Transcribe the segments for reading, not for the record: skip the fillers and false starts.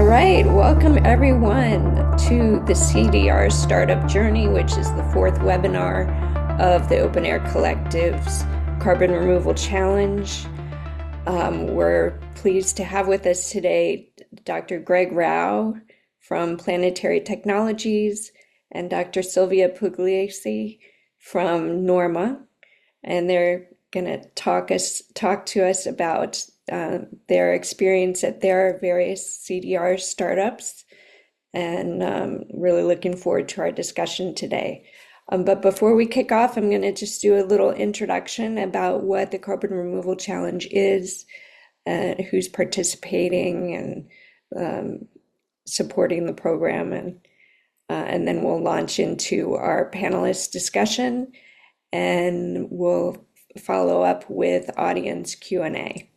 right, welcome everyone to the CDR Startup Journey, which is the fourth webinar of the OpenAir Collective's Carbon Removal Challenge. We're pleased to have with us today Dr. Greg Rau from Planetary Technologies and Dr. Silvia Pugliese from Norma, and they're going to talk to us about their experience at their various CDR startups, and really looking forward to our discussion today. But before we kick off, I'm going to just do a little introduction about what the Carbon Removal Challenge is, who's participating and supporting the program, and then we'll launch into our panelist discussion, and we'll follow up with audience Q&A.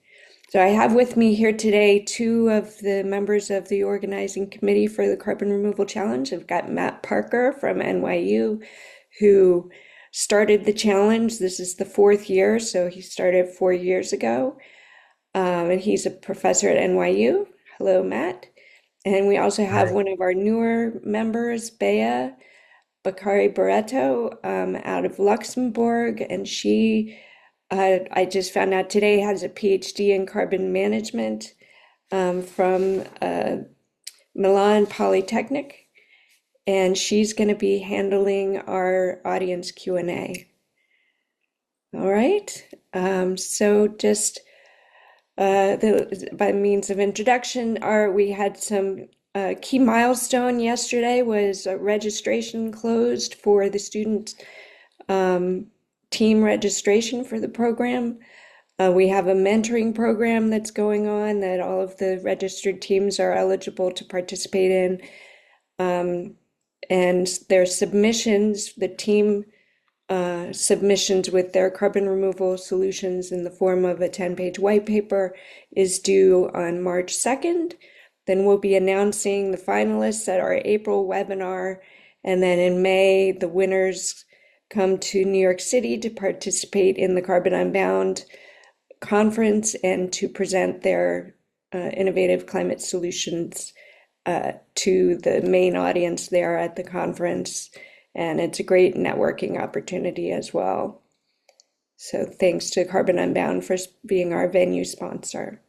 So I have with me here today two of the members of the organizing committee for the Carbon Removal Challenge. I've got Matt Parker from NYU, who started the challenge. This is the fourth year, so he started 4 years ago. And he's a professor at NYU. Hello, Matt. And we also have one of our newer members, Beatriz Beccari Barreto, out of Luxembourg, and she I just found out today has a PhD in carbon management from Milan Polytechnic, and she's going to be handling our audience Q&A. All right, so just by means of introduction, we had some key milestone yesterday was registration closed for the student team registration for the program. We have a mentoring program that's going on that all of the registered teams are eligible to participate in. And their submissions, the team submissions with their carbon removal solutions in the form of a 10-page white paper is due on March 2nd. Then we'll be announcing the finalists at our April webinar. And then in May, the winners come to New York City to participate in the Carbon Unbound conference and to present their innovative climate solutions to the main audience there at the conference. And it's a great networking opportunity as well. So thanks to Carbon Unbound for being our venue sponsor.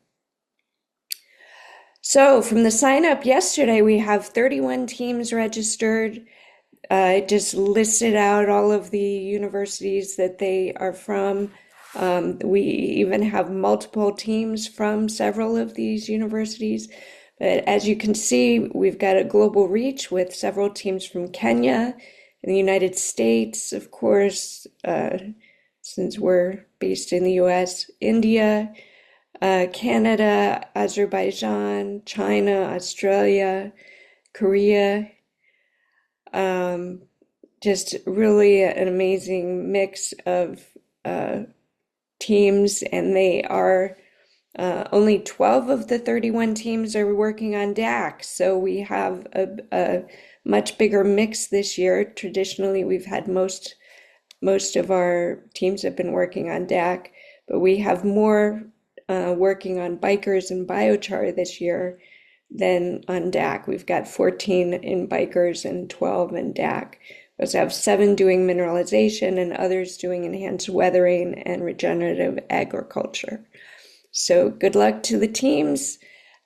So from the sign up yesterday, we have 31 teams registered. It just listed out all of the universities that they are from. We even have multiple teams from several of these universities. But as you can see, we've got a global reach with several teams from Kenya, in the United States, of course, since we're based in the US, India, Canada, Azerbaijan, China, Australia, Korea. Just really an amazing mix of teams, and they are only 12 of the 31 teams are working on DAC, so we have a much bigger mix this year. Traditionally, we've had most of our teams have been working on DAC, but we have more working on bikers and biochar this year than on DAC. We've got 14 in bikers and 12 in DAC. We also have 7 doing mineralization and others doing enhanced weathering and regenerative agriculture. So good luck to the teams.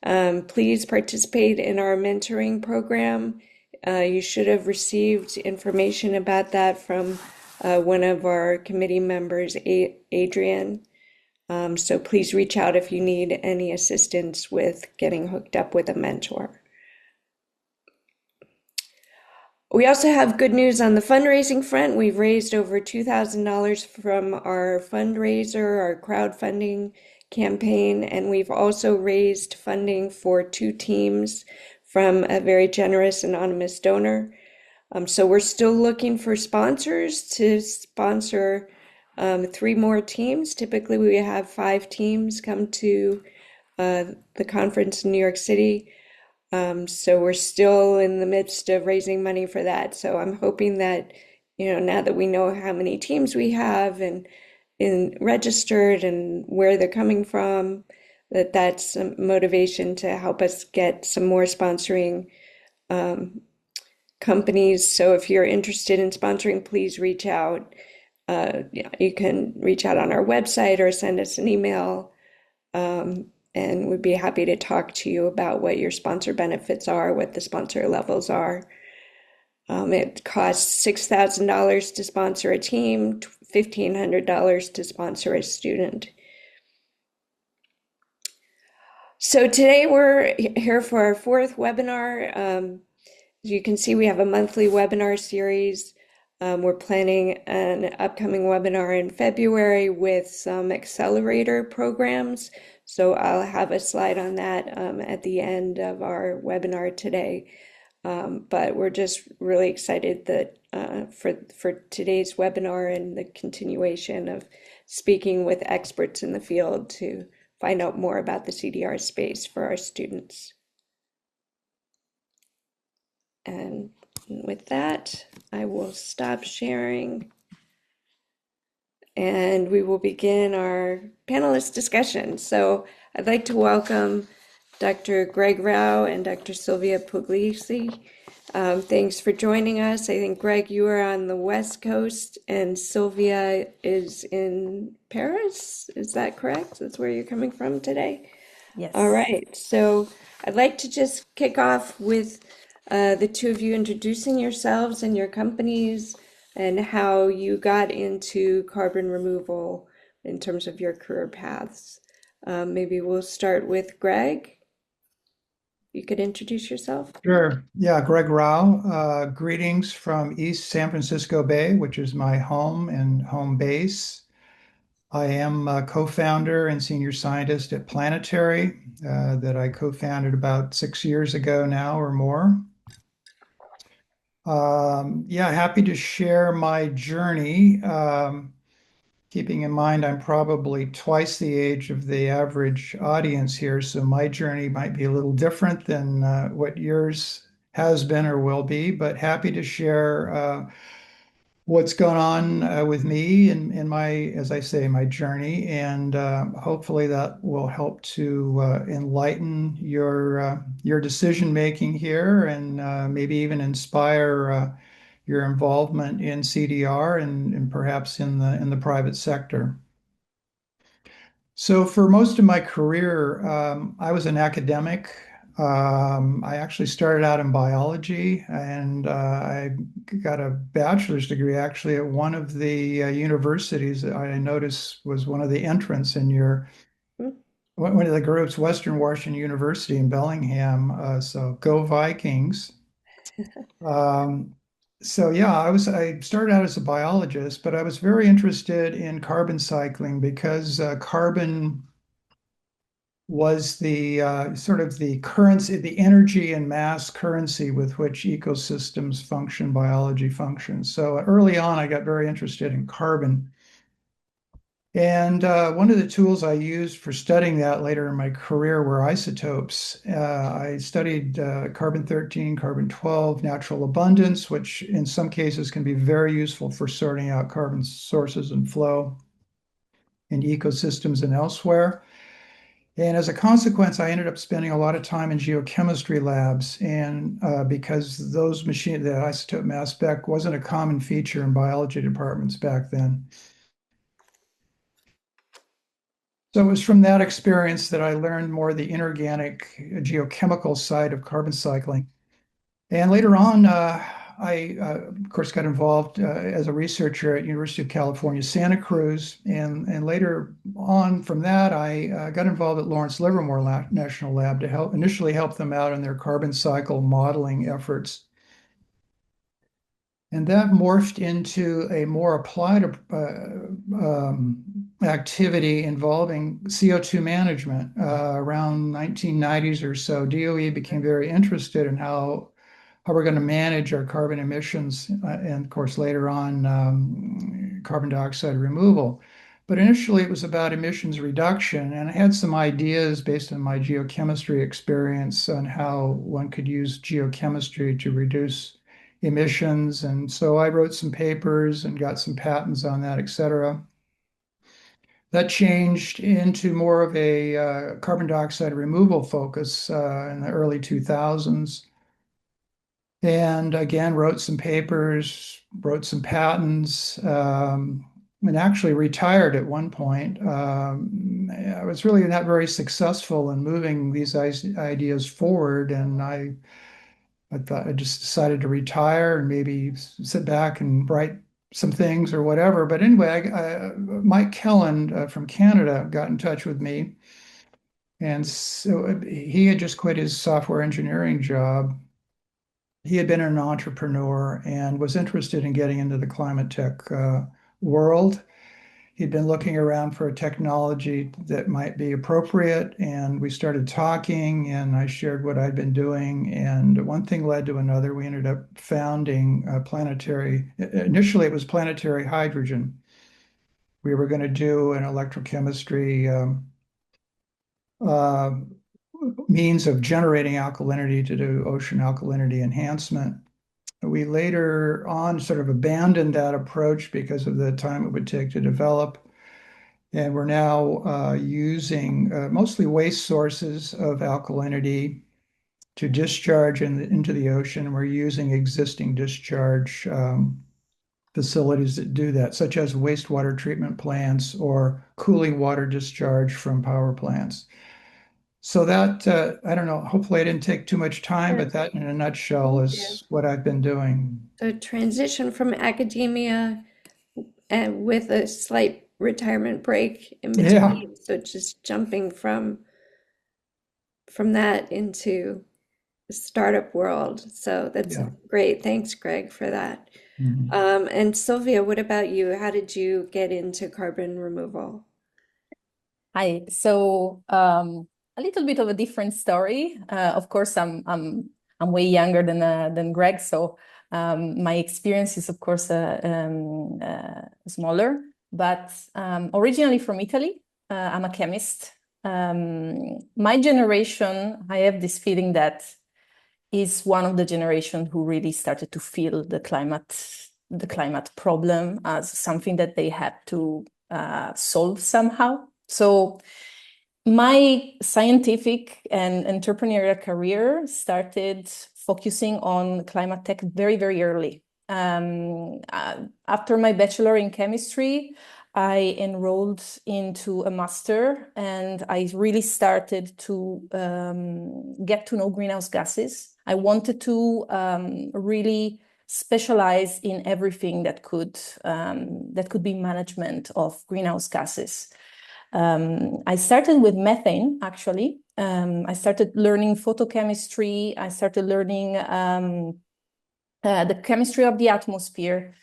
Please participate in our mentoring program. You should have received information about that from one of our committee members, Adrian. So please reach out if you need any assistance with getting hooked up with a mentor. We also have good news on the fundraising front. We've raised over $2,000 from our fundraiser, our crowdfunding campaign, and we've also raised funding for 2 teams from a very generous anonymous donor. So we're still looking for sponsors to sponsor 3 more teams. Typically, we have 5 teams come to the conference in New York City. So we're still in the midst of raising money for that. So I'm hoping that, now that we know how many teams we have and registered and where they're coming from, that's some motivation to help us get some more sponsoring companies. So if you're interested in sponsoring, please reach out. Yeah, you can reach out on our website or send us an email, and we'd be happy to talk to you about what your sponsor benefits are, what the sponsor levels are. It costs $6,000 to sponsor a team, $1,500 to sponsor a student. So today we're here for our fourth webinar. As you can see, we have a monthly webinar series. We're planning an upcoming webinar in February with some accelerator programs. So I'll have a slide on that at the end of our webinar today. But we're just really excited that for today's webinar and the continuation of speaking with experts in the field to find out more about the CDR space for our students. And with that, I will stop sharing and we will begin our panelist discussion. So I'd like to welcome Dr. Greg Rau and Dr. Silvia Pugliese. Thanks for joining us. I think, Greg, you are on the West Coast and Silvia is in Paris. Is that correct? That's where you're coming from today? Yes. All right. So I'd like to just kick off with the two of you introducing yourselves and your companies and how you got into carbon removal in terms of your career paths. Maybe we'll start with Greg. You could introduce yourself. Sure. Yeah, Greg Rau. Greetings from East San Francisco Bay, which is my home and home base. I am a co-founder and senior scientist at Planetary that I co-founded about 6 years ago now or more. Yeah, happy to share my journey. Keeping in mind I'm probably twice the age of the average audience here, so my journey might be a little different than what yours has been or will be, but happy to share what's going on with me in my, as I say, my journey, and hopefully that will help to enlighten your decision making here, and maybe even inspire your involvement in CDR and perhaps in the private sector. So for most of my career, I was an academic. I actually started out in biology, and I got a bachelor's degree actually at one of the universities that I noticed was one of the entrants in your one of the groups, Western Washington University in Bellingham. So go Vikings. Um, so yeah, I started out as a biologist, but I was very interested in carbon cycling because carbon was the sort of the currency, the energy and mass currency with which ecosystems function, biology functions. So early on, I got very interested in carbon. And one of the tools I used for studying that later in my career were isotopes. I studied carbon-13, carbon-12, natural abundance, which in some cases can be very useful for sorting out carbon sources and flow in ecosystems and elsewhere. And as a consequence, I ended up spending a lot of time in geochemistry labs. And because those machines, the isotope mass spec wasn't a common feature in biology departments back then. So it was from that experience that I learned more the inorganic geochemical side of carbon cycling. And later on, I, of course, got involved as a researcher at University of California, Santa Cruz. And later on from that, I got involved at Lawrence Livermore National Lab to initially help them out in their carbon cycle modeling efforts. And that morphed into a more applied activity involving CO2 management. Around 1990s or so, DOE became very interested in how we're going to manage our carbon emissions, and of course later on carbon dioxide removal. But initially it was about emissions reduction, and I had some ideas based on my geochemistry experience on how one could use geochemistry to reduce emissions. And so I wrote some papers and got some patents on that, et cetera. That changed into more of a carbon dioxide removal focus in the early 2000s. And again, wrote some papers, wrote some patents, and actually retired at one point. I was really not very successful in moving these ideas forward, and I thought I just decided to retire and maybe sit back and write some things or whatever. But anyway, Mike Kellen from Canada got in touch with me, and so he had just quit his software engineering job. He had been an entrepreneur and was interested in getting into the climate tech world. He'd been looking around for a technology that might be appropriate, and we started talking, and I shared what I'd been doing, and one thing led to another. We ended up founding initially it was planetary hydrogen. We were going to do an electrochemistry uh, means of generating alkalinity to do ocean alkalinity enhancement. We later on sort of abandoned that approach because of the time it would take to develop. And we're now using mostly waste sources of alkalinity to discharge into the ocean. We're using existing discharge facilities that do that, such as wastewater treatment plants or cooling water discharge from power plants. So that, I don't know, hopefully I didn't take too much time, Yeah, but that in a nutshell thank you. is what I've been doing. So transition from academia and with a slight retirement break in Yeah, between. So just jumping from that into the startup world. So that's yeah. great. Thanks, Greg, for that. Mhm. And Sylvia, what about you? How did you get into carbon removal? Hi. So a little bit of a different story. Of course, I'm way younger than Greg, so my experience is of course smaller. But originally from Italy, I'm a chemist. My generation, I have this feeling that is one of the generation who really started to feel the climate problem as something that they had to solve somehow. So my scientific and entrepreneurial career started focusing on climate tech very, very early. After my bachelor in chemistry, I enrolled into a master and I really started to get to know greenhouse gases. I wanted to really specialize in everything that could be management of greenhouse gases. I started with methane, actually. I started learning photochemistry. I started learning the chemistry of the atmosphere.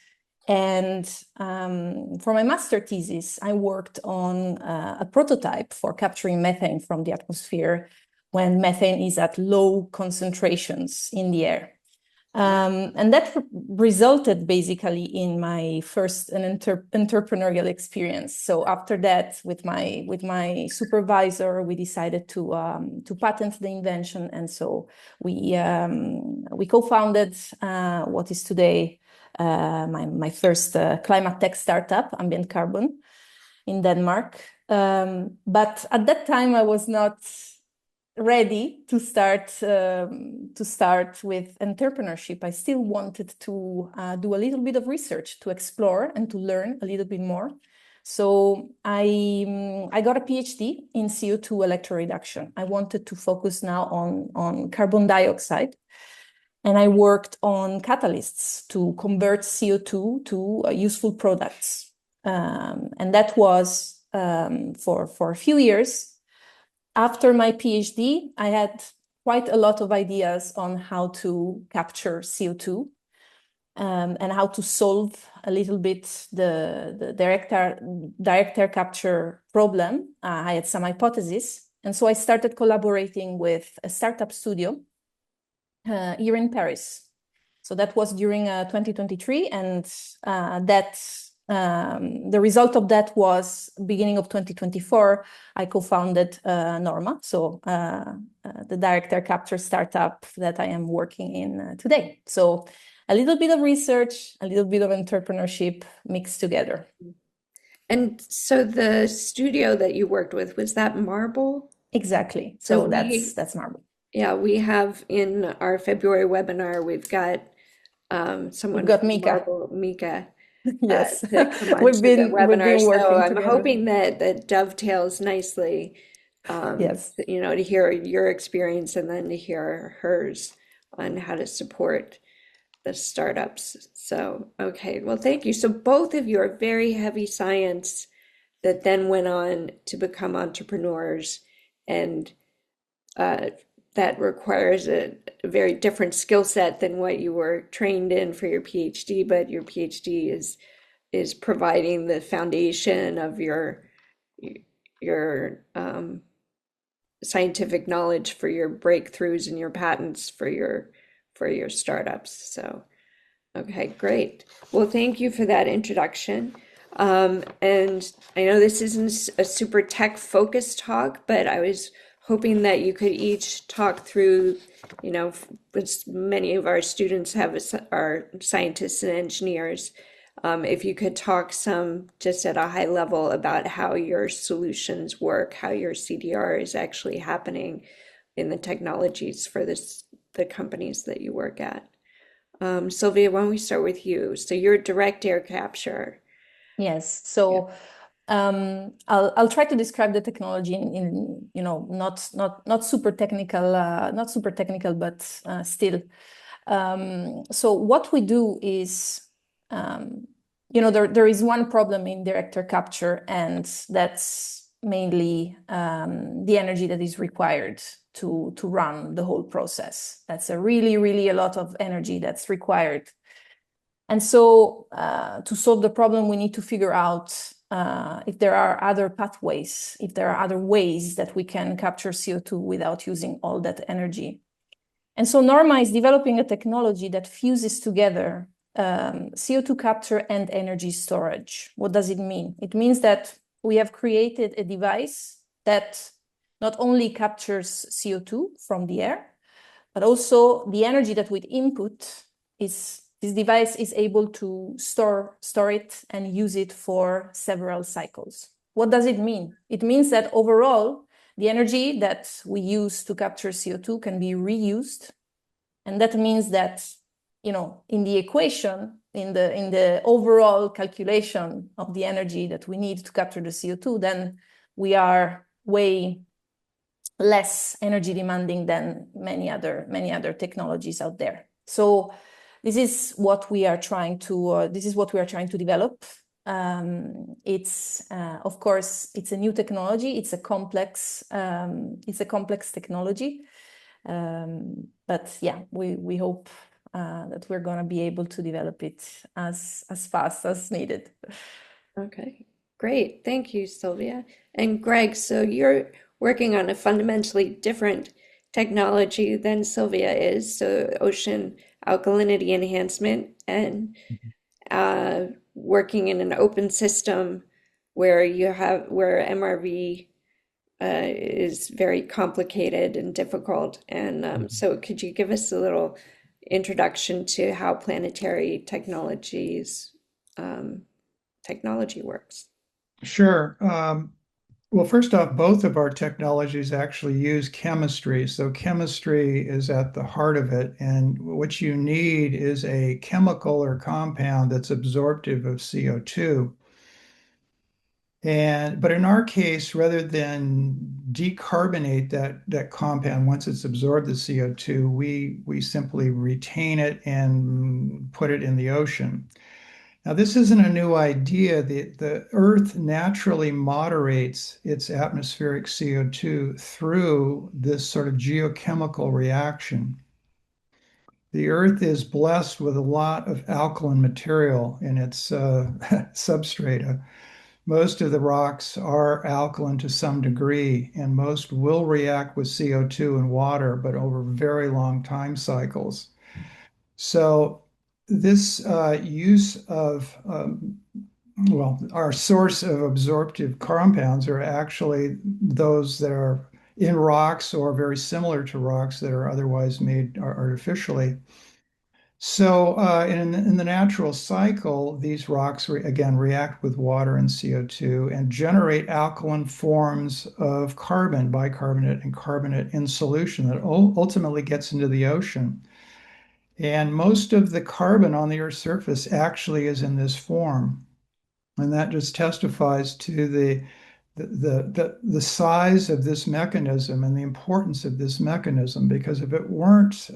And for my master thesis, I worked on a prototype for capturing methane from the atmosphere when methane is at low concentrations in the air. And that resulted basically in my first entrepreneurial experience. So after that, with my supervisor, we decided to patent the invention, and so we co-founded what is today my first climate tech startup, Ambient Carbon, in Denmark. But at that time, I was not ready to start with entrepreneurship. I still wanted to do a little bit of research, to explore and to learn a little bit more. So I got a PhD in CO2 electroreduction. I wanted to focus now on carbon dioxide, and I worked on catalysts to convert CO2 to useful products. And that was for a few years. After my PhD, I had quite a lot of ideas on how to capture CO2 and how to solve a little bit the direct air capture problem. I had some hypotheses. And so I started collaborating with a startup studio here in Paris. So that was during 2023, and the result of that was beginning of 2024. I co-founded Norma, so the direct air capture startup that I am working in today. So a little bit of research, a little bit of entrepreneurship mixed together. And so the studio that you worked with, was that Marble? Exactly. So So that's Marble. yeah, we have in our February webinar, we've got We've someone got from Mika. Marble, Mika, Yes. to come on We've to the been webinar. So working I'm together. hoping that that dovetails nicely, Yes. to hear your experience and then to hear hers on how to support the startups. So, okay, well, thank you. So both of you are very heavy science that then went on to become entrepreneurs, and uh, that requires a very different skill set than what you were trained in for your PhD, but your PhD is providing the foundation of your scientific knowledge for your breakthroughs and your patents for your startups. So, okay, great. Well, thank you for that introduction. And I know this isn't a super tech focused talk, but I was hoping that you could each talk through, which many of our students are scientists and engineers. If you could talk some just at a high level about how your solutions work, how your CDR is actually happening in the technologies for the companies that you work at. Sylvia, why don't we start with you? So you're direct air capture. Yes. Yeah. So I'll try to describe the technology in not super technical, but still. So what we do is, there is one problem in direct air capture, and that's mainly the energy that is required to run the whole process. That's a really a lot of energy that's required. And so to solve the problem, we need to figure out if there are other pathways, if there are other ways that we can capture CO2 without using all that energy. And so Norma is developing a technology that fuses together CO2 capture and energy storage. What does it mean? It means that we have created a device that not only captures CO2 from the air, but also the energy that we input is this device is able to store it and use it for several cycles. What does it mean? It means that overall, the energy that we use to capture CO2 can be reused. And that means that, in the equation, in the overall calculation of the energy that we need to capture the CO2, then we are way less energy demanding than many other technologies out there. So this is what we are trying to develop. It's of course it's a new technology. It's a complex technology. But yeah, we hope that we're going to be able to develop it as fast as needed. Okay, great. Thank you, Sylvia. And Greg, so you're working on a fundamentally different technology than Sylvia is, so ocean alkalinity enhancement, and working in an open system where MRV is very complicated and difficult. And so could you give us a little introduction to how planetary technology works? Sure. Well, first off, both of our technologies actually use chemistry. So chemistry is at the heart of it. And what you need is a chemical or compound that's absorptive of CO2. But in our case, rather than decarbonate that compound once it's absorbed the CO2, we simply retain it and put it in the ocean. Now, this isn't a new idea. The Earth naturally moderates its atmospheric CO2 through this sort of geochemical reaction. The Earth is blessed with a lot of alkaline material in its substrata. Most of the rocks are alkaline to some degree, and most will react with CO2 and water, but over very long time cycles. So this use of, our source of absorptive compounds are actually those that are in rocks or very similar to rocks that are otherwise made artificially. So in the natural cycle, these rocks again react with water and CO2 and generate alkaline forms of carbon, bicarbonate and carbonate in solution that ultimately gets into the ocean. And most of the carbon on the Earth's surface actually is in this form. And that just testifies to the size of this mechanism and the importance of this mechanism, because if it weren't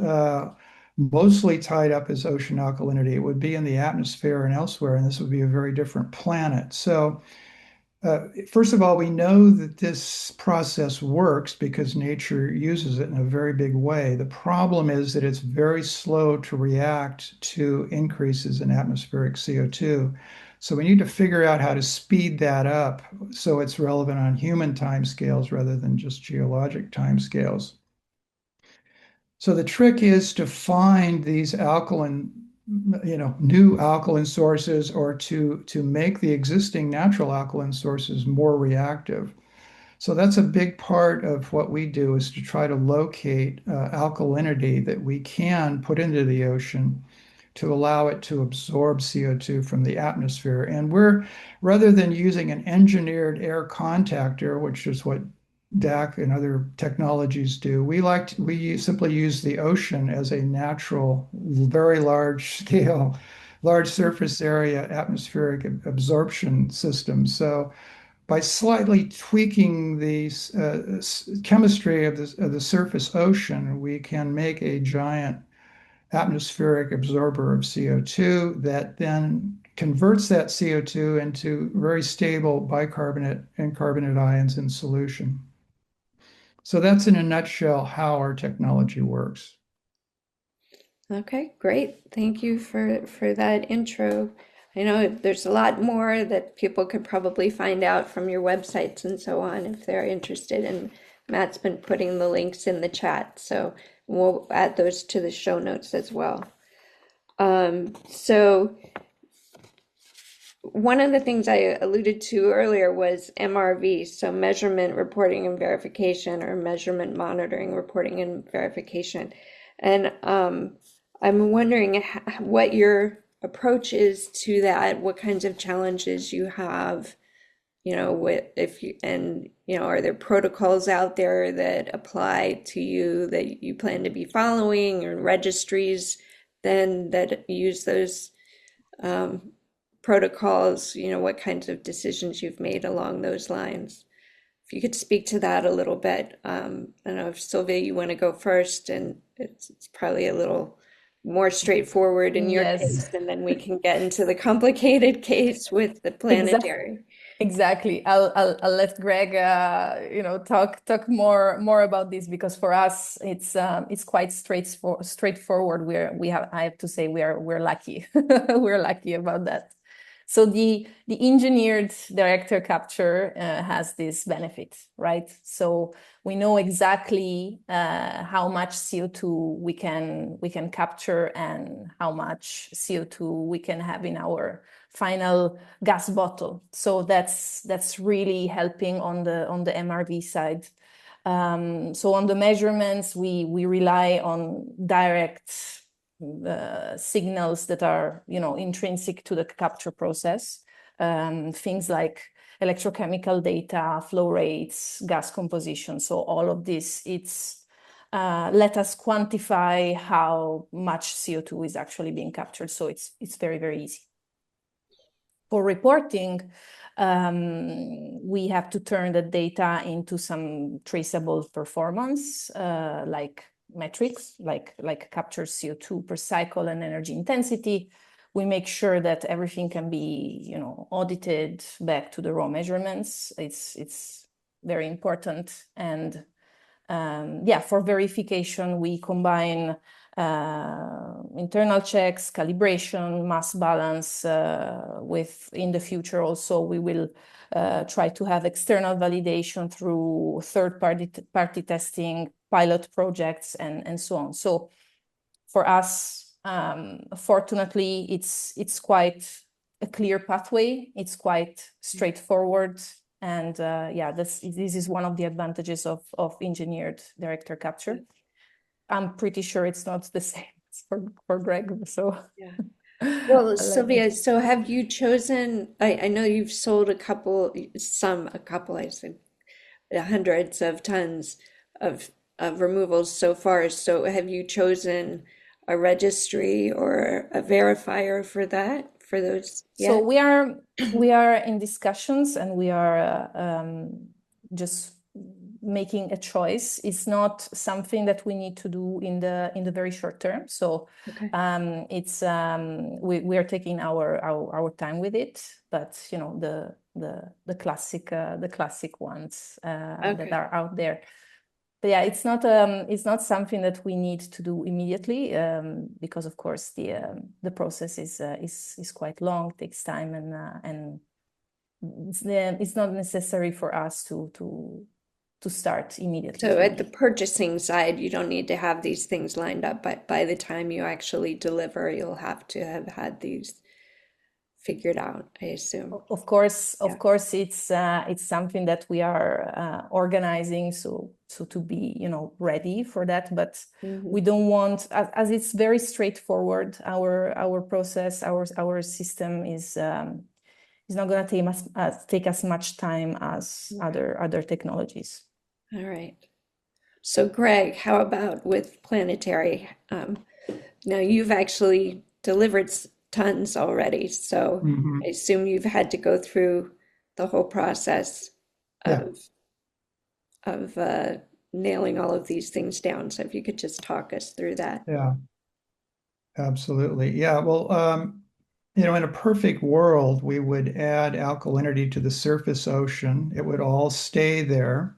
mostly tied up as ocean alkalinity, it would be in the atmosphere and elsewhere, and this would be a very different planet. So first of all, we know that this process works because nature uses it in a very big way. The problem is that it's very slow to react to increases in atmospheric CO2. So we need to figure out how to speed that up so it's relevant on human timescales rather than just geologic timescales. So the trick is to find these alkaline, new alkaline sources, or to make the existing natural alkaline sources more reactive. So that's a big part of what we do, is to try to locate alkalinity that we can put into the ocean to allow it to absorb CO2 from the atmosphere. And rather than using an engineered air contactor, which is what DAC and other technologies do, we simply use the ocean as a natural, very large scale, large surface area atmospheric absorption system. So by slightly tweaking the chemistry of the surface ocean, we can make a giant atmospheric absorber of CO2 that then converts that CO2 into very stable bicarbonate and carbonate ions in solution. So that's in a nutshell how our technology works. Okay, great. Thank you for that intro. I know there's a lot more that people could probably find out from your websites and so on if they're interested, and Matt's been putting the links in the chat, so we'll add those to the show notes as well. So one of the things I alluded to earlier was MRV, so measurement, reporting, and verification, or measurement, monitoring, reporting, and verification. And I'm wondering what your approach is to that, what kinds of challenges you have, are there protocols out there that apply to you that you plan to be following, or registries then that use those protocols, what kinds of decisions you've made along those lines? If you could speak to that a little bit. I don't know if Silvia, you want to go first, and it's probably a little more straightforward in your case, and then we can get into the complicated case with the planetary. Exactly. I'll let Greg talk more about this, because for us it's quite straightforward. I have to say we're lucky. We're lucky about that. So the engineered director capture has this benefit, right? So we know exactly how much CO2 we can capture and how much CO2 we can have in our final gas bottle. So that's really helping on the MRV side. So on the measurements, we rely on direct signals that are intrinsic to the capture process, things like electrochemical data, flow rates, gas composition. So all of this, it's let us quantify how much CO2 is actually being captured. So it's very, very easy. For reporting, we have to turn the data into some traceable performance, like metrics, like capture CO2 per cycle and energy intensity. We make sure that everything can be, audited back to the raw measurements. It's very important. And for verification, we combine internal checks, calibration, mass balance. In the future also, we will try to have external validation through third-party testing, pilot projects, and so on. So for us, fortunately, it's quite a clear pathway. It's quite straightforward. And this is one of the advantages of engineered director capture. I'm pretty sure it's not the same for Greg. So Yeah. Well, I love it. Sylvia, so have you chosen, I know you've sold a couple, I said hundreds of tons of removals so far. So have you chosen a registry or a verifier for that, for those So yet? we are in discussions, and we are just making a choice. It's not something that we need to do in the very short term. So Okay. it's we are taking our time with it, but the classic ones that Okay. are out there. But yeah, it's not something that we need to do immediately, because of course the process is quite long, takes time, and it's not necessary for us to start immediately So to at the make. purchasing side, you don't need to have these things lined up, but by the time you actually deliver, you'll have to have had these figured out, I assume. Of course, Yeah. it's something that we are organizing, so to be ready for that. But we don't want, as it's very straightforward. Our process, our system is not going to take as much time as other technologies. All right. So Greg, how about with Planetary? Now you've actually delivered tons already, so Mhm. I assume you've had to go through the whole process Yeah, of nailing all of these things down. So if you could just talk us through that. yeah, absolutely. Yeah, well, in a perfect world, we would add alkalinity to the surface ocean. It would all stay there.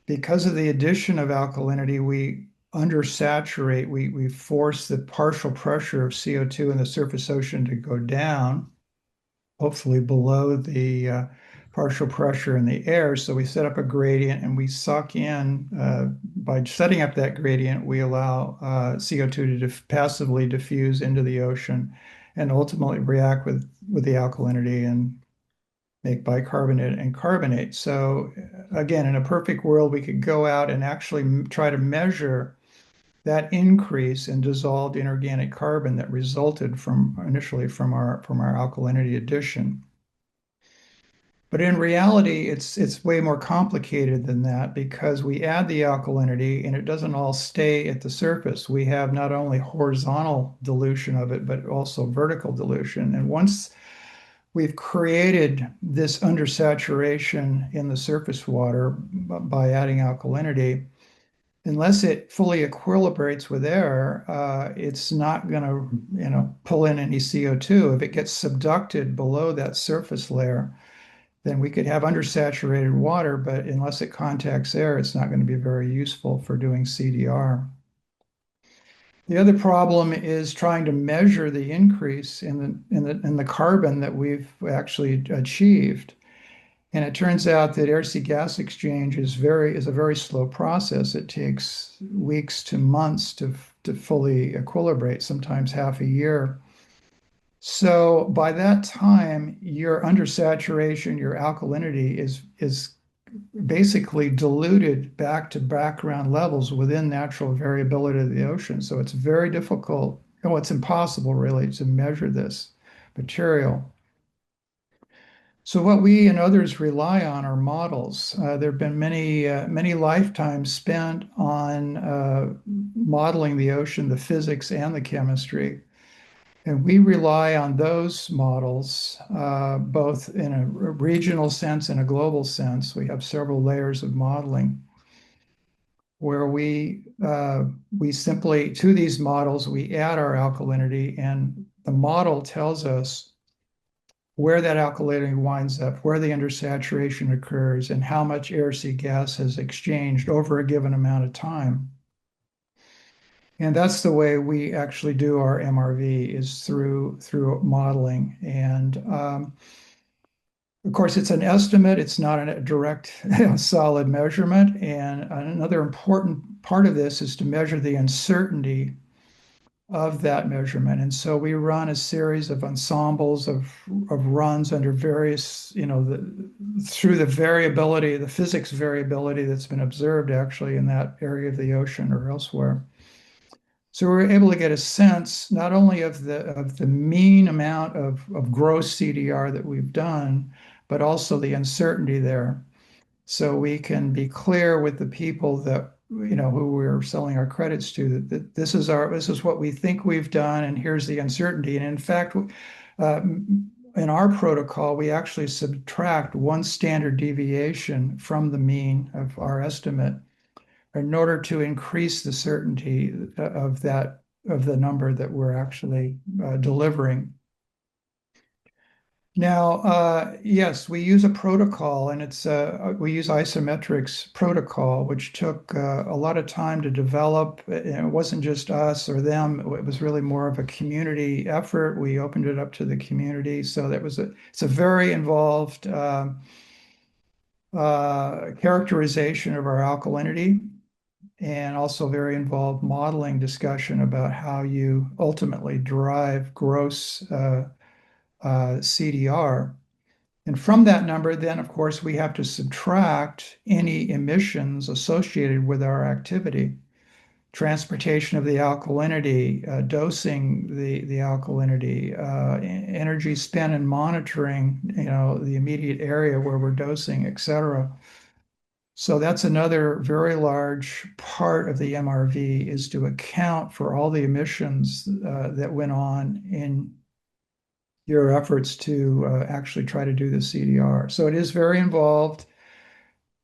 Because of the addition of alkalinity, we undersaturate, we force the partial pressure of CO2 in the surface ocean to go down, hopefully below the partial pressure in the air. So we set up a gradient and we suck in, by setting up that gradient, we allow CO2 to passively diffuse into the ocean and ultimately react with the alkalinity and make bicarbonate and carbonate. So again, in a perfect world, we could go out and actually try to measure that increase in dissolved inorganic carbon that resulted initially from our alkalinity addition. But in reality, it's way more complicated than that because we add the alkalinity and it doesn't all stay at the surface. We have not only horizontal dilution of it, but also vertical dilution. And once we've created this undersaturation in the surface water by adding alkalinity, unless it fully equilibrates with air, it's not going to, pull in any CO2. If it gets subducted below that surface layer, then we could have undersaturated water, but unless it contacts air, it's not going to be very useful for doing CDR. The other problem is trying to measure the increase in the carbon that we've actually achieved. And it turns out that air-sea gas exchange is a very slow process. It takes weeks to months to fully equilibrate, sometimes half a year. So by that time, your undersaturation, your alkalinity is basically diluted back to background levels within natural variability of the ocean. So it's very difficult, it's impossible really to measure this material. So what we and others rely on are models. There have been many lifetimes spent on modeling the ocean, the physics and the chemistry. And we rely on those models, both in a regional sense and a global sense. We have several layers of modeling where we simply, to these models, we add our alkalinity, and the model tells us where that alkalinity winds up, where the undersaturation occurs, and how much air-sea gas has exchanged over a given amount of time. And that's the way we actually do our MRV, is through modeling. And of course, it's an estimate. It's not a direct, solid measurement. And another important part of this is to measure the uncertainty of that measurement. And so we run a series of ensembles of runs under various, through the variability, the physics variability that's been observed actually in that area of the ocean or elsewhere. So we're able to get a sense not only of the mean amount of gross CDR that we've done, but also the uncertainty there. So we can be clear with the people that, who we're selling our credits to, that this is what we think we've done, and here's the uncertainty. And in fact, in our protocol, we actually subtract one standard deviation from the mean of our estimate in order to increase the certainty of the number that we're actually delivering. Now, yes, we use a protocol, and we use isometrics protocol, which took a lot of time to develop. It wasn't just us or them; it was really more of a community effort. We opened it up to the community, so it's a very involved characterization of our alkalinity, and also very involved modeling discussion about how you ultimately derive gross CDR. And from that number, then, of course, we have to subtract any emissions associated with our activity, transportation of the alkalinity, dosing the alkalinity, energy spent in monitoring, the immediate area where we're dosing, et cetera. So that's another very large part of the MRV, is to account for all the emissions that went on in your efforts to actually try to do the CDR. So it is very involved.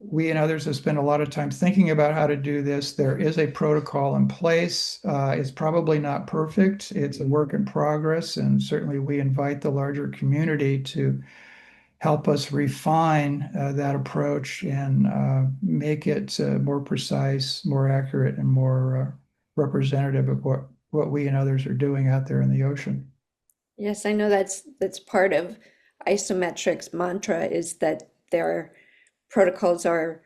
We and others have spent a lot of time thinking about how to do this. There is a protocol in place. It's probably not perfect. It's a work in progress, and certainly we invite the larger community to help us refine that approach and make it more precise, more accurate, and more representative of what we and others are doing out there in the ocean. Yes, I know that's part of isometrics mantra, is that their protocols are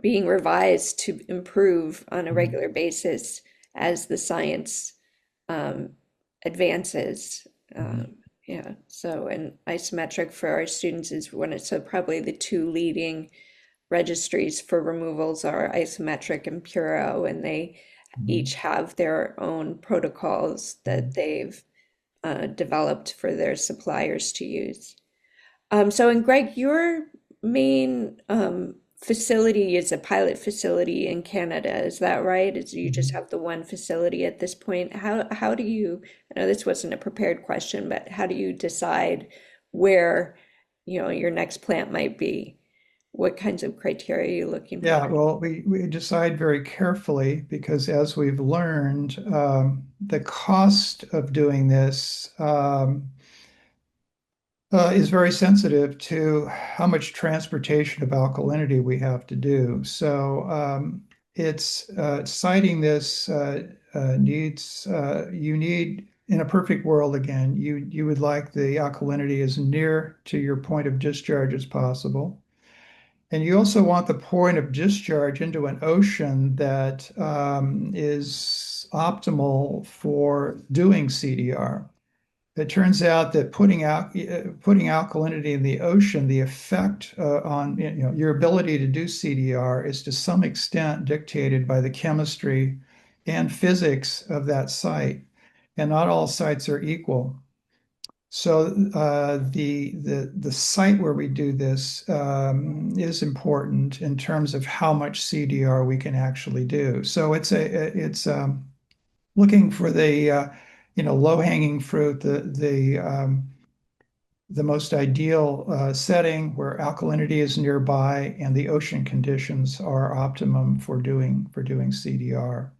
being revised to improve on a Mhm. regular basis as the science um, advances. Mhm. Yeah, so and isometric for our students is so probably the two leading registries for removals are isometric and Puro, and they Mhm. each have their own protocols that they've developed for their suppliers to use. And Greg, your main facility is a pilot facility in Canada, is that right? Is you just Mhm. have the one facility at this point? How do you, I know this wasn't a prepared question, but how do you decide where, your next plant might be? What kinds of criteria are you looking for? Yeah, well, we decide very carefully because, as we've learned, the cost of doing this is very sensitive to how much transportation of alkalinity we have to do. So it's citing this needs you need, in a perfect world, again, you would like the alkalinity as near to your point of discharge as possible. And you also want the point of discharge into an ocean that is optimal for doing CDR. It turns out that putting alkalinity in the ocean, the effect on your ability to do CDR is to some extent dictated by the chemistry and physics of that site, and not all sites are equal. So the site where we do this is important in terms of how much CDR we can actually do. So it's looking for the low-hanging fruit, the most ideal setting where alkalinity is nearby and the ocean conditions are optimum for doing CDR.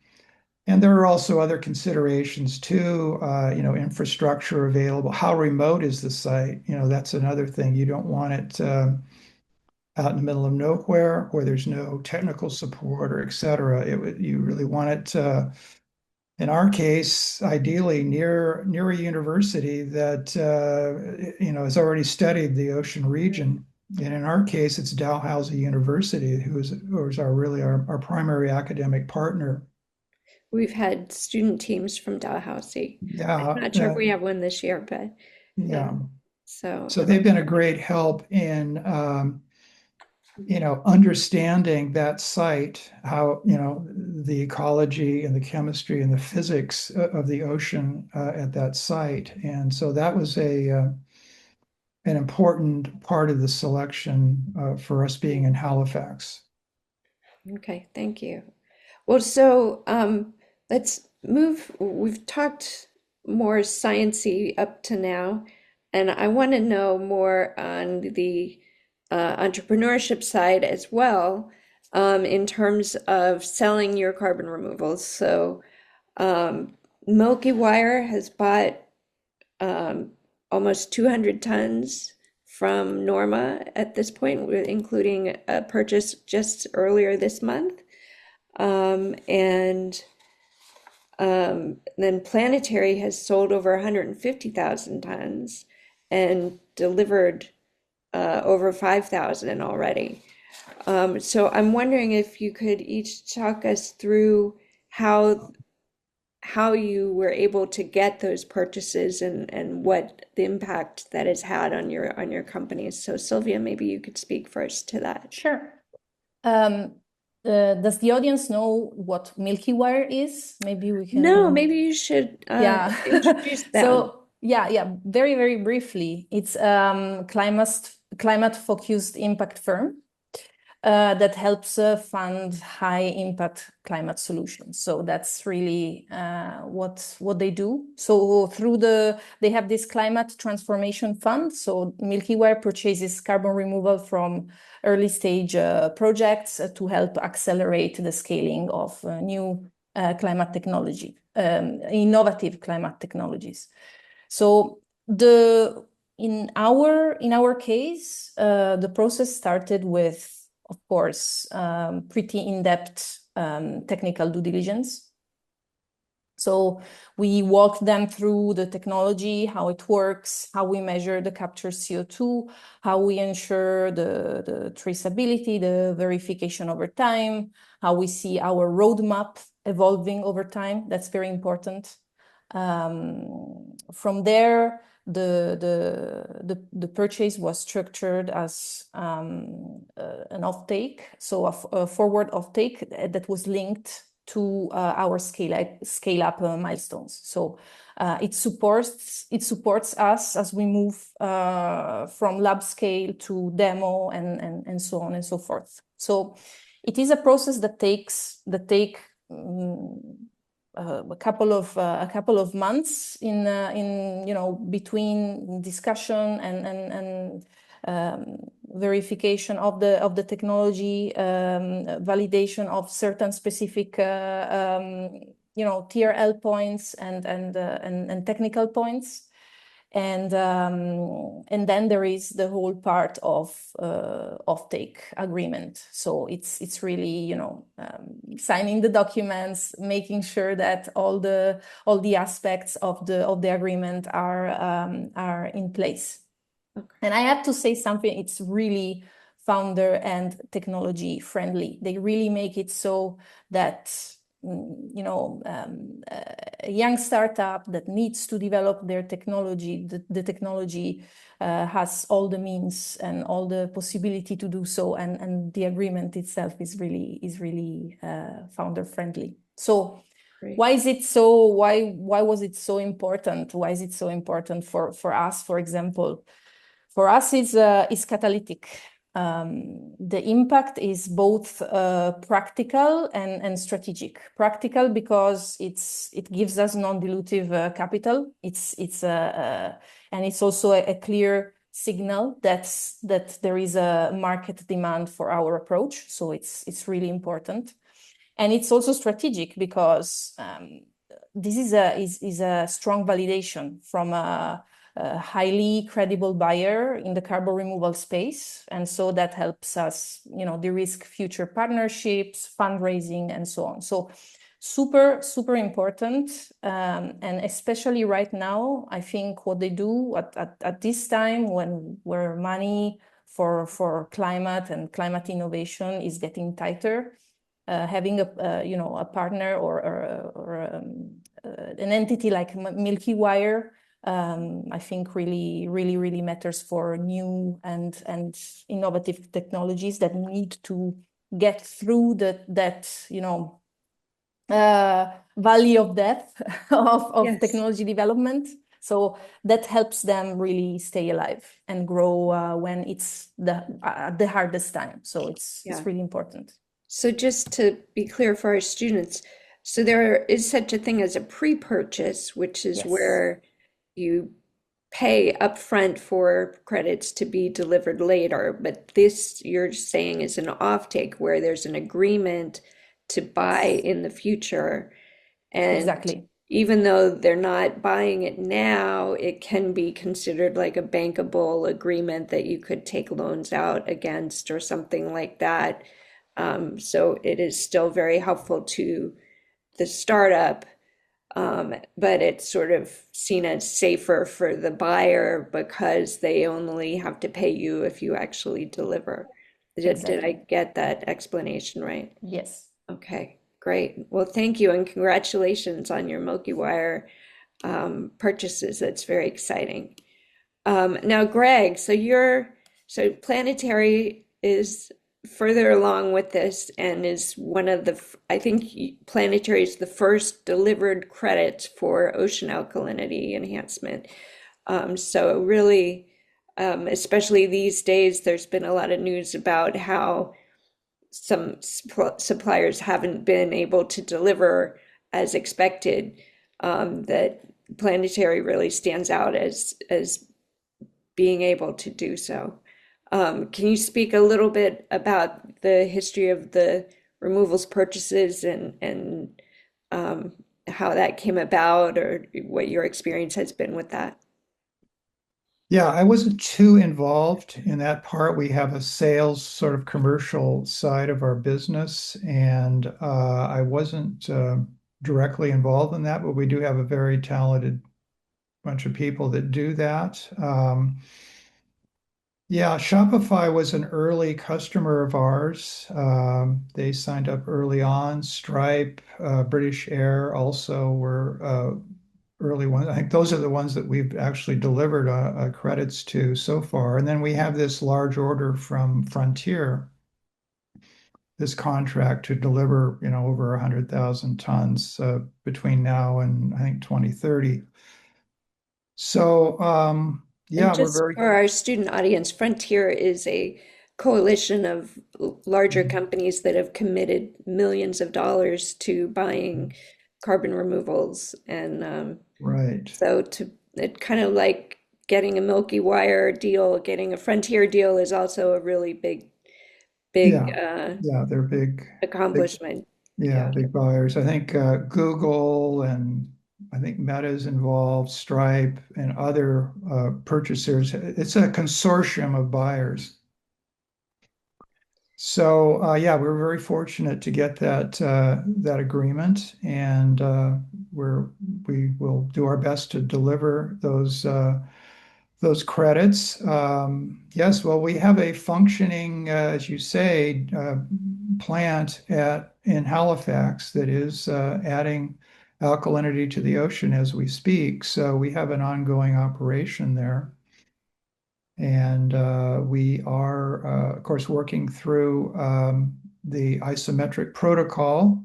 And there are also other considerations too, infrastructure available. How remote is the site? That's another thing. You don't want it out in the middle of nowhere where there's no technical support or et cetera. You really want it, in our case, ideally near a university that has already studied the ocean region. And in our case, it's Dalhousie University, who is our primary academic partner. We've had student teams from Dalhousie. I'm Yeah, not sure if we have one this year, but yeah. so So they've been a great help in understanding that site, how, the ecology and the chemistry and the physics of the ocean at that site. And so that was an important part of the selection for us being in Halifax. Okay, thank you. Well, so let's move. We've talked more sciencey up to now, and I want to know more on the entrepreneurship side as well, in terms of selling your carbon removals. So, Milkywire has bought almost 200 tons from Norma at this point, including a purchase just earlier this month. And then Planetary has sold over 150,000 tons and delivered over 5,000 already. So I'm wondering if you could each talk us through how you were able to get those purchases and what the impact that has had on your companies. So Silvia, maybe you could speak first to that. Sure. Does the audience know what Milkywire is? Maybe we can. No, maybe you should introduce them. So yeah, very, very briefly, it's climate-focused impact firm that helps fund high-impact climate solutions. So that's really what they do. So they have this climate transformation fund. So Milkywire purchases carbon removal from early stage projects to help accelerate the scaling of new climate technology, innovative climate technologies. So in our case, the process started with, of course, pretty in-depth technical due diligence. So we walked them through the technology, how it works, how we measure the captured CO2, how we ensure the traceability, the verification over time, how we see our roadmap evolving over time. That's very important. From there, the purchase was structured as an offtake, so a forward offtake that was linked to our scale-up milestones. So it supports us as we move from lab scale to demo and so on and so forth. So it is a process that takes a couple of months in between discussion and verification of the technology, validation of certain specific TRL points and technical points. And then there is the whole part of offtake agreement. So it's really signing the documents, making sure that all the aspects of the agreement are in place. Okay. And I have to say something. It's really founder and technology friendly. They really make it so that a young startup that needs to develop their technology, the technology has all the means and all the possibility to do so, and the agreement itself is really founder friendly. So great. Why is it so? Why was it so important? Why is it so important for us? For example, for us is catalytic. The impact is both practical and strategic. Practical because it gives us non-dilutive capital. And it's also a clear signal that there is a market demand for our approach. So it's really important, and it's also strategic because this is a strong validation from a highly credible buyer in the carbon removal space. And so that helps us, de-risk future partnerships, fundraising, and so on. So super, super important. And especially right now, I think what they do at this time where money for climate and climate innovation is getting tighter, having a partner or an entity like Milkywire I think really matters for new and innovative technologies that need to get through that valley of death of Yes. technology development. So that helps them really stay alive and grow when it's the hardest time. So it's really important. So just to be clear for our students, so there is such a thing as a pre-purchase, which is Yes. where you pay upfront for credits to be delivered later. But this you're saying is an offtake where there's an agreement to buy in the future. And Exactly. even though they're not buying it now, it can be considered like a bankable agreement that you could take loans out against or something like that. So it is still very helpful to the startup, but it's sort of seen as safer for the buyer because they only have to pay you if you actually deliver. Did I get that explanation right? Yes. Okay, great. Well, thank you and congratulations on your Milkywire purchases. That's very exciting. Now, Greg, so Planetary is further along with this and is one of I think Planetary is the first delivered credit for ocean alkalinity enhancement. So really, especially these days, there's been a lot of news about how some suppliers haven't been able to deliver as expected. That Planetary really stands out as being able to do so. Can you speak a little bit about the history of the removals purchases and how that came about or what your experience has been with that? Yeah, I wasn't too involved in that part. We have a sales sort of commercial side of our business, and I wasn't directly involved in that, but we do have a very talented bunch of people that do that. Yeah, Shopify was an early customer of ours. They signed up early on. Stripe, British Air also were early ones. I think those are the ones that we've actually delivered credits to so far. And then we have this large order from Frontier, this contract to deliver, over 100,000 tons between now and I think 2030. So, And yeah, we're just very. for our student audience, Frontier is a coalition of larger companies that have committed millions of dollars to buying carbon removals. And Right. so it kind of like getting a Milkywire deal, getting a Frontier deal is also a really big Yeah. Yeah, they're big, accomplishment. yeah, Yeah. big buyers. I think Google and I think Meta is involved, Stripe and other purchasers. It's a consortium of buyers. So yeah, we're very fortunate to get that agreement, and we will do our best to deliver those credits. Yes, well, we have a functioning, as you say, plant in Halifax that is adding alkalinity to the ocean as we speak. So we have an ongoing operation there. And we are, of course, working through the isometric protocol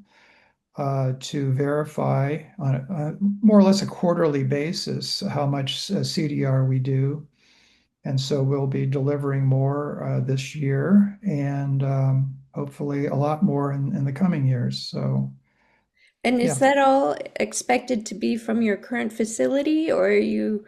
to verify on more or less a quarterly basis how much CDR we do. And so we'll be delivering more this year and hopefully a lot more in the coming years. So, And yeah. is that all expected to be from your current facility, or are you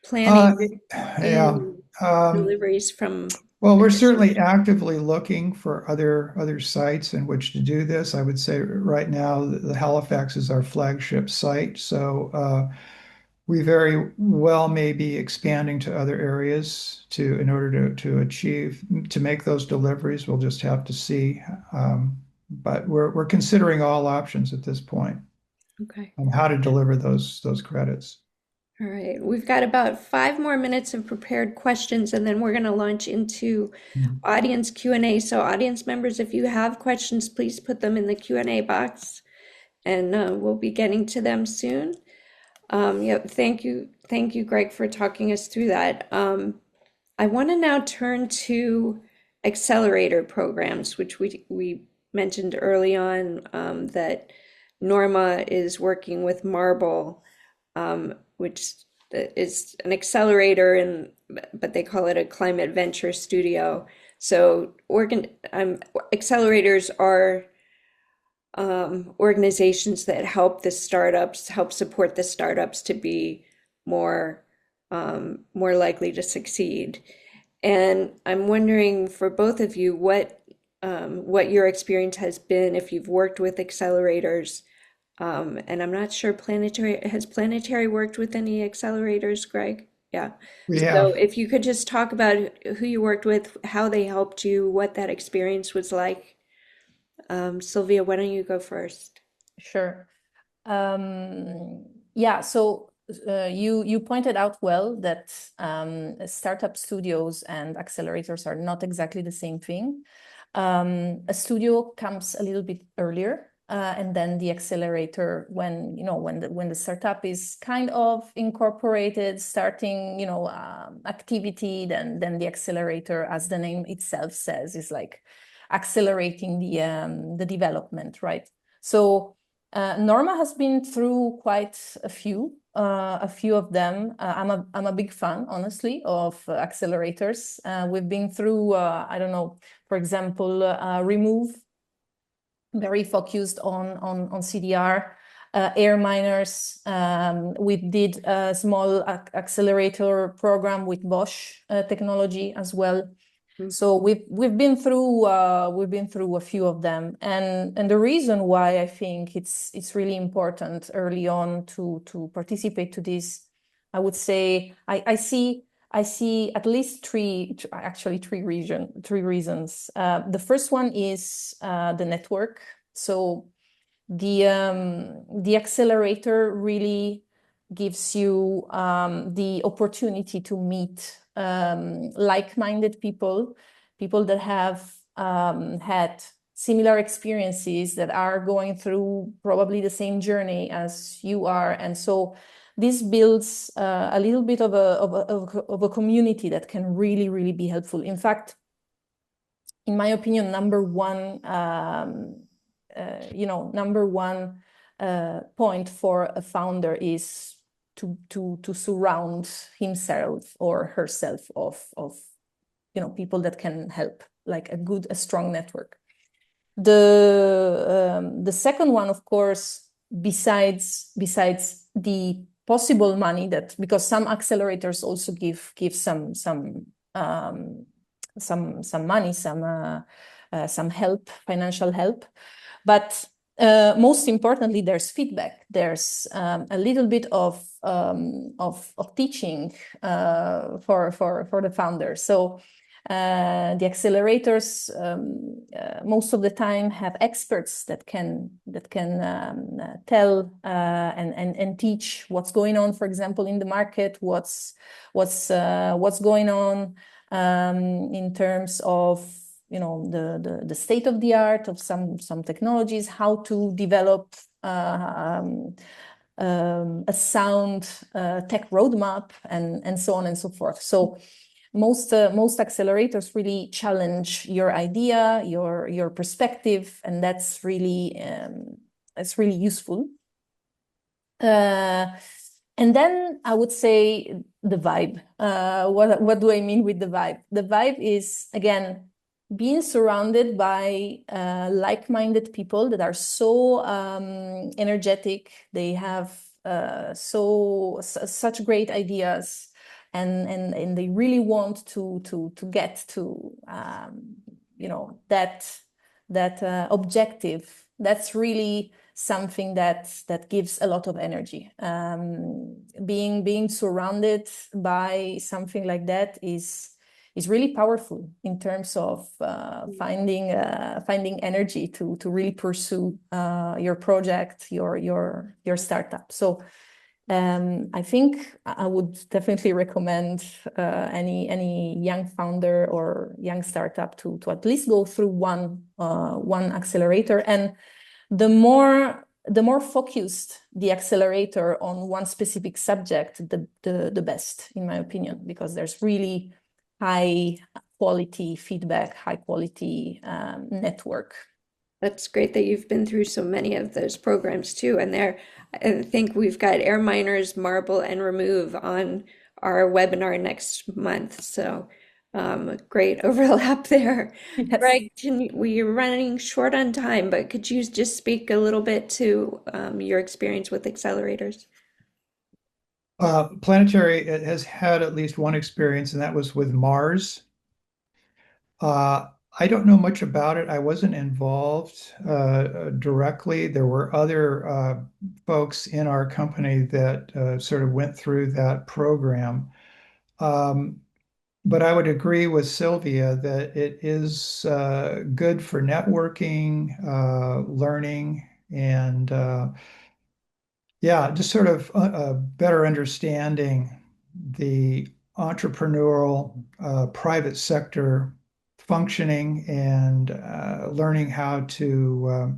planning Yeah. to deliveries from Well, we're additional? certainly actively looking for other sites in which to do this. I would say right now the Halifax is our flagship site, so we very well may be expanding to other areas in order to make those deliveries. We'll just have to see, but we're considering all options at this point Okay. on how to deliver those credits. All right. We've got about 5 more minutes of prepared questions, and then we're going to launch into Mhm. audience Q&A. So audience members, if you have questions, please put them in the Q&A box, and we'll be getting to them soon. Yeah, thank you, Greg, for talking us through that. I want to now turn to accelerator programs, which we mentioned early on, that Norma is working with Marble, which is an accelerator, but they call it a climate venture studio. So accelerators are organizations that help support the startups to be more more likely to succeed. And I'm wondering for both of you what your experience has been if you've worked with accelerators. And I'm not sure Planetary worked with any accelerators, Greg? Yeah. We So have. if you could just talk about who you worked with, how they helped you, what that experience was like. Sylvia, why don't you go first? Sure. Yeah, so you pointed out well that startup studios and accelerators are not exactly the same thing. A studio comes a little bit earlier, and then the accelerator when the startup is kind of incorporated, starting activity, then the accelerator, as the name itself says, is like accelerating the development, right? So Norma has been through quite a few of them. I'm a big fan, honestly, of accelerators. We've been through, I don't know, for example, Remove, very focused on CDR, air miners. We did a small accelerator program with Bosch technology as well. So we've been through a few of them, and the reason why I think it's really important early on to participate to this, I would say I see at least three reasons. The first one is the network. So the accelerator really gives you the opportunity to meet like-minded people that have had similar experiences, that are going through probably the same journey as you are, and so this builds a little bit of a community that can really be helpful. In fact, in my opinion, number one point for a founder is to surround himself or herself of people that can help, like a strong network. The second one, of course, besides the possible money, that because some accelerators also give some money, some help, financial help, but most importantly, there's feedback. There's a little bit of teaching for the founder. So the accelerators most of the time have experts that can tell and teach what's going on, for example, in the market, what's going on in terms of the state of the art of some technologies, how to develop a sound tech roadmap, and so on and so forth. So most accelerators really challenge your idea, your perspective, and that's really useful. And then I would say the vibe. What do I mean with the vibe? The vibe is, again, being surrounded by like-minded people that are so energetic. They have such great ideas, and they really want to get to that objective. That's really something that gives a lot of energy. Being surrounded by something like that is really powerful in terms of finding energy to really pursue your project, your startup. So I think I would definitely recommend any young founder or young startup to at least go through one accelerator. And the more the more focused the accelerator on one specific subject, the best, in my opinion, because there's really high quality feedback, high quality network. That's great that you've been through so many of those programs too. And I think we've got Air Miners, Marble, and Remove on our webinar next month. So great overlap there. Yes. Greg, we're running short on time, but could you just speak a little bit to your experience with accelerators? Planetary has had at least one experience, and that was with Mars. I don't know much about it. I wasn't involved directly. There were other folks in our company that sort of went through that program. But I would agree with Silvia that it is good for networking, learning, and yeah, just sort of better understanding the entrepreneurial private sector functioning and learning how to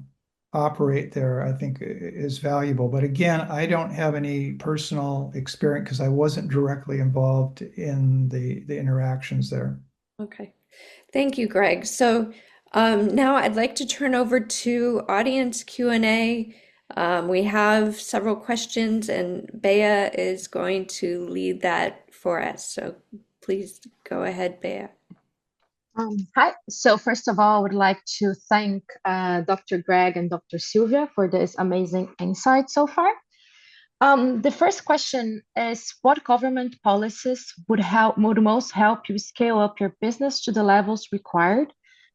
operate there, I think is valuable. But again, I don't have any personal experience because I wasn't directly involved in the interactions there. Okay. Thank you, Greg. So now I'd like to turn over to audience Q&A. We have several questions, and Bea is going to lead that for us. So please go ahead, Bea. Hi. So first of all, I would like to thank Dr. Greg and Dr. Silvia for this amazing insight so far. The first question is, what government policies would most help you scale up your business to the levels required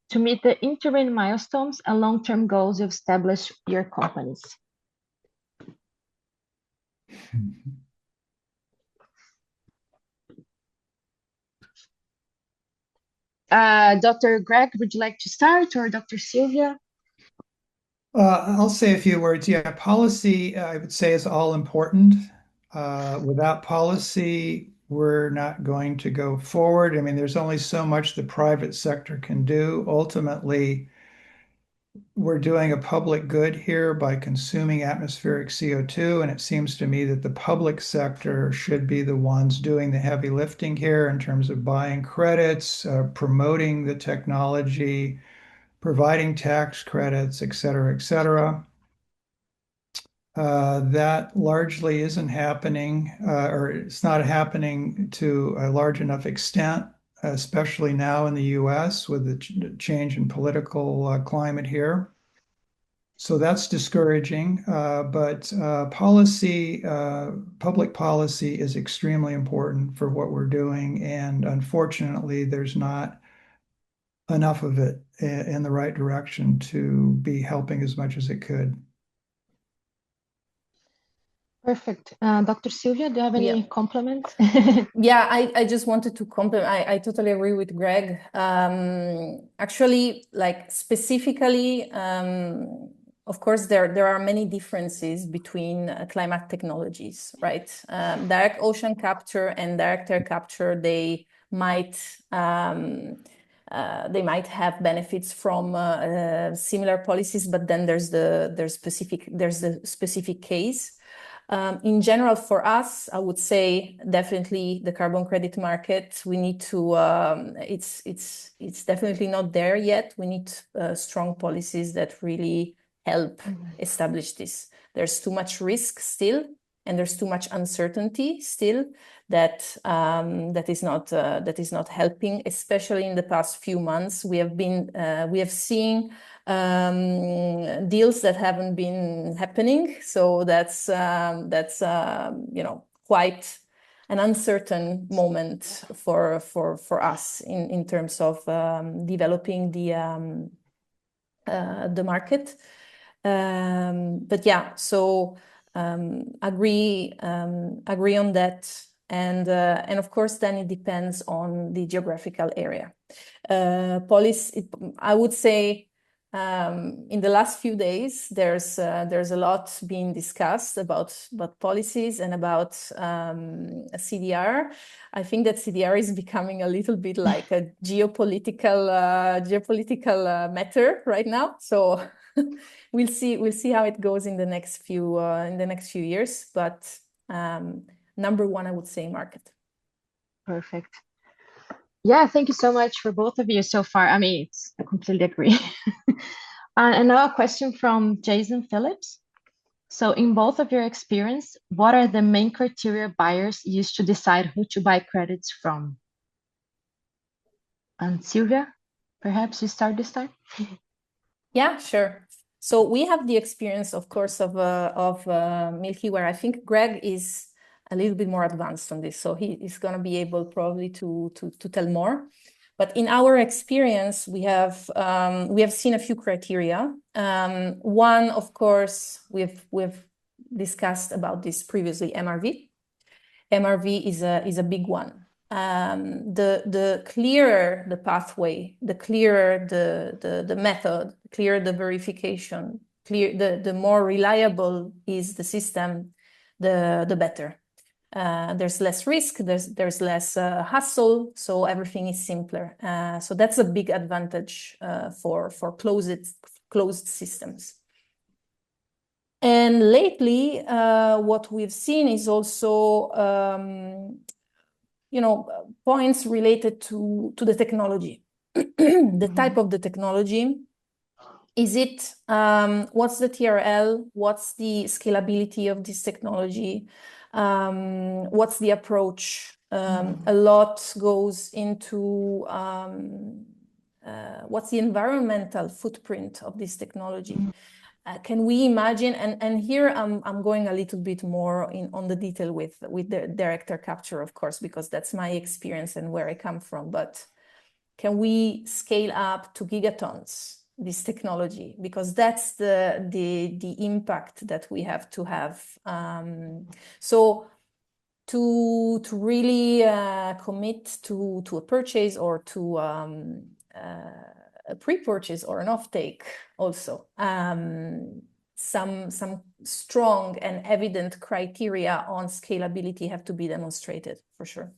to meet the interim milestones and long-term goals you've established your companies? Dr. Greg, would you like to start, or Dr. Silvia? I'll say a few words. Yeah, policy, I would say, is all important. Without policy, we're not going to go forward. I mean, there's only so much the private sector can do. Ultimately, we're doing a public good here by consuming atmospheric CO2, and it seems to me that the public sector should be the ones doing the heavy lifting here in terms of buying credits, promoting the technology, providing tax credits, et cetera, et cetera. That largely isn't happening, or it's not happening to a large enough extent, especially now in the US with the change in political climate here. So that's discouraging, but public policy is extremely important for what we're doing, and unfortunately, there's not enough of it in the right direction to be helping as much as it could. Perfect. Dr. Silvia, do you have any compliments? Yeah, I just wanted to compliment. I totally agree with Greg. Actually, like specifically, of course, there are many differences between climate technologies, right? Direct ocean capture and direct air capture, they might have benefits from similar policies, but then there's the specific case. In general, for us, I would say definitely the carbon credit market. We need to. It's definitely not there yet. We need strong policies that really help establish this. There's too much risk still, and there's too much uncertainty still that is not helping. Especially in the past few months, we have seen deals that haven't been happening. So that's quite an uncertain moment for us in terms of developing the market. But yeah, so agree on that. And of course, then it depends on the geographical area. I would say in the last few days, there's a lot being discussed about policies and about CDR. I think that CDR is becoming a little bit like a geopolitical matter right now. So we'll see how it goes in the next few years. But number one, I would say market. Perfect. Yeah, thank you so much for both of you so far. I mean, I completely agree. And now a question from Jason Phillips. So in both of your experience, what are the main criteria buyers use to decide who to buy credits from? And Silvia, perhaps you start this time? Yeah, sure. So we have the experience, of course, of Milkywire. I think Greg is a little bit more advanced on this, so he is going to be able probably to tell more. But in our experience, we have seen a few criteria. One, of course, we've discussed about this previously. MRV. MRV is a big one. The clearer the pathway, the clearer the method, the clearer the verification, the more reliable is the system, the better. There's less risk, there's less hassle, so everything is simpler. So that's a big advantage for closed systems. And lately, what we've seen is also points related to the technology, the type of the technology. Is it, what's the TRL? What's the scalability of this technology? What's the approach? A lot goes into what's the environmental footprint of this technology? Can we imagine, and here I'm going a little bit more on the detail with the direct air capture, of course, because that's my experience and where I come from, but can we scale up to gigatons this technology? Because that's the impact that we have to have. So to really commit to a purchase or to a pre-purchase or an offtake also. Some strong and evident criteria on scalability have to be demonstrated for sure.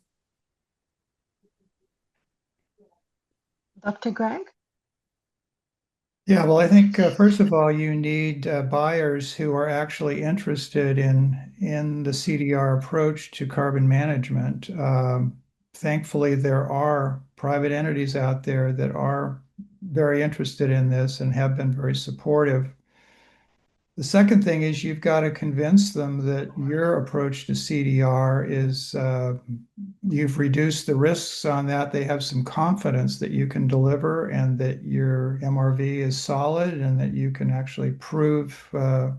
Dr. Greg? Yeah, well, I think first of all, you need buyers who are actually interested in the CDR approach to carbon management. Thankfully, there are private entities out there that are very interested in this and have been very supportive. The second thing is you've got to convince them that your approach to CDR is you've reduced the risks on that. They have some confidence that you can deliver and that your MRV is solid and that you can actually prove how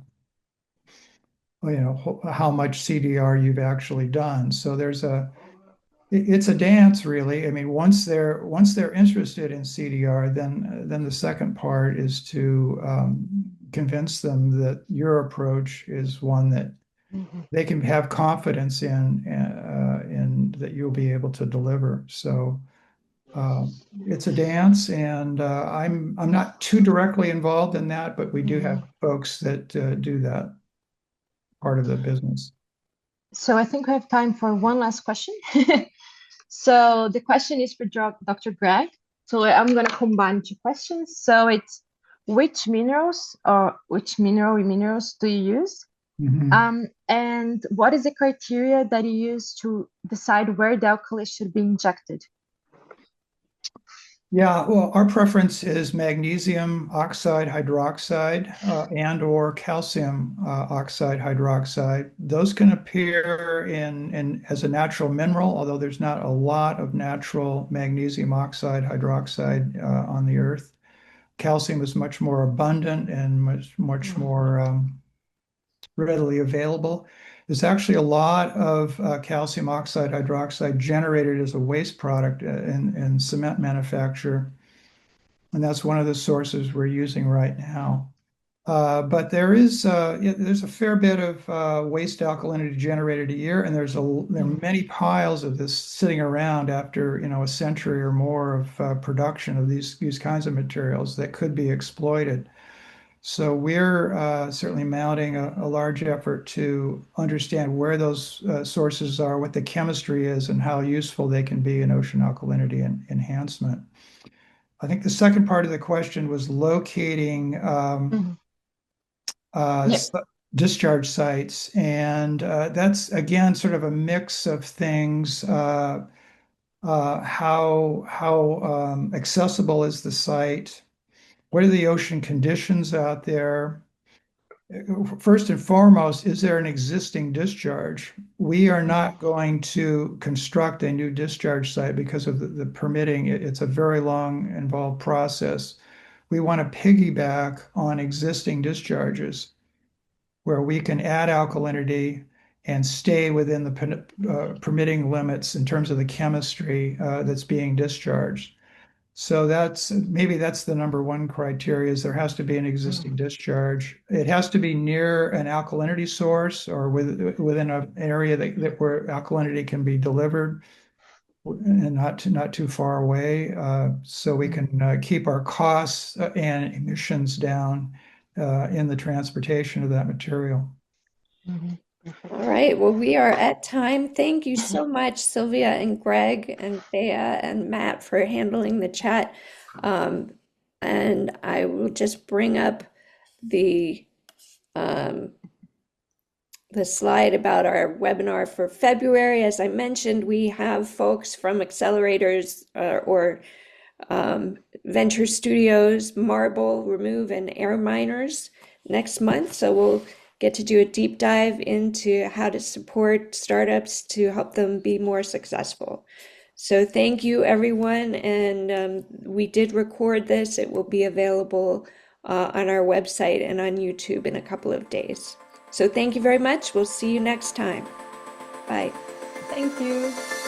much CDR you've actually done. So it's a dance, really. I mean, once they're interested in CDR, then the second part is to convince them that your approach is one that they can have confidence in that you'll be able to deliver. So it's a dance, and I'm not too directly involved in that, but we do have folks that do that part of the business. So I think we have time for one last question. So the question is for Dr. Greg. So I'm going to combine two questions. So it's which minerals do you use? And what is the criteria that you use to decide where the alkali should be injected? Yeah, well, our preference is magnesium oxide hydroxide and or calcium oxide hydroxide. Those can appear in as a natural mineral, although there's not a lot of natural magnesium oxide hydroxide on the earth. Calcium is much more abundant and much more readily available. There's actually a lot of calcium oxide hydroxide generated as a waste product in cement manufacture, and that's one of the sources we're using right now. But there's a fair bit of waste alkalinity generated a year, and there are many piles of this sitting around after a century or more of production of these kinds of materials that could be exploited. So we're certainly mounting a large effort to understand where those sources are, what the chemistry is, and how useful they can be in ocean alkalinity and enhancement. I think the second part of the question was locating Yep. discharge sites, and that's again sort of a mix of things. How accessible is the site? What are the ocean conditions out there? First and foremost, is there an existing discharge? We are not going to construct a new discharge site because of the permitting. It's a very long, involved process. We want to piggyback on existing discharges where we can add alkalinity and stay within the permitting limits in terms of the chemistry that's being discharged. So maybe that's the number one criteria, is there has to be an existing discharge. It has to be near an alkalinity source or within an area where alkalinity can be delivered and not too far away, so we can keep our costs and emissions down in the transportation of that material. All right, well, we are at time. Thank you so much, Sylvia and Greg and Bea and Matt, for handling the chat. And I will just bring up the slide about our webinar for February. As I mentioned, we have folks from accelerators or venture studios, Marble, Remove, and Air Miners next month. So we'll get to do a deep dive into how to support startups to help them be more successful. So thank you, everyone. And we did record this. It will be available on our website and on YouTube in a couple of days. So thank you very much. We'll see you next time. Bye. Thank you.